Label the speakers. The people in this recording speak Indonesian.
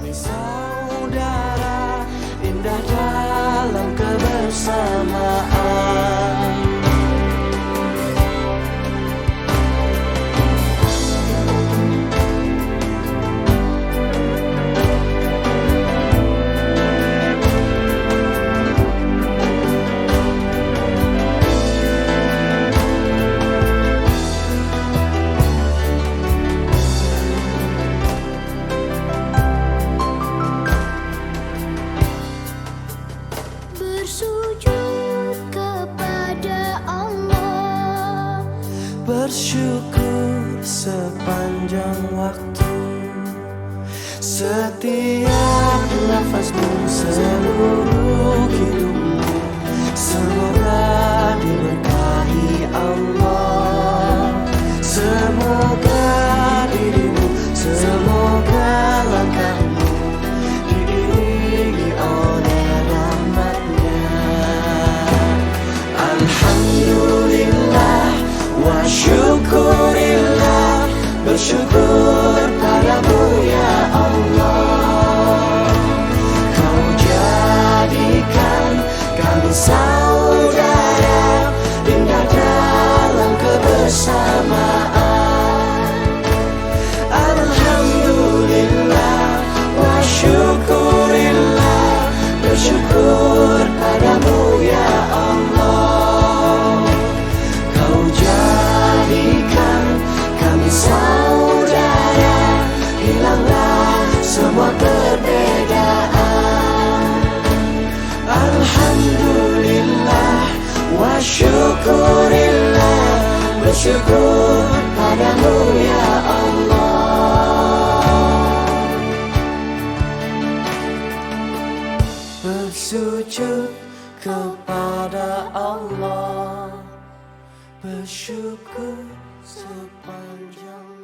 Speaker 1: kami saudara, indah dalam kebersamaan.
Speaker 2: Bersujud kepada Allah,
Speaker 1: bersyukur sepanjang waktu, setiap nafasmu, seluruh hidupmu, semoga diberkahi Allah. Semoga dirimu, semoga langkahmu diiringi oleh rahmatnya. Alhamdulillah wa syukurillah, bersyukur padamu ya Allah. Kau jadikan kami saudara, indah dalam kebersamaan. Alhamdulillah wa syukurillah, bersyukur padamu ya Allah. Kau jadikan kami saudara, hilanglah semua perbedaan. Alhamdulillah wa syukurillah, bersyukur padamu ya Allah. Bersujud kepada Allah, bersyukur sepanjang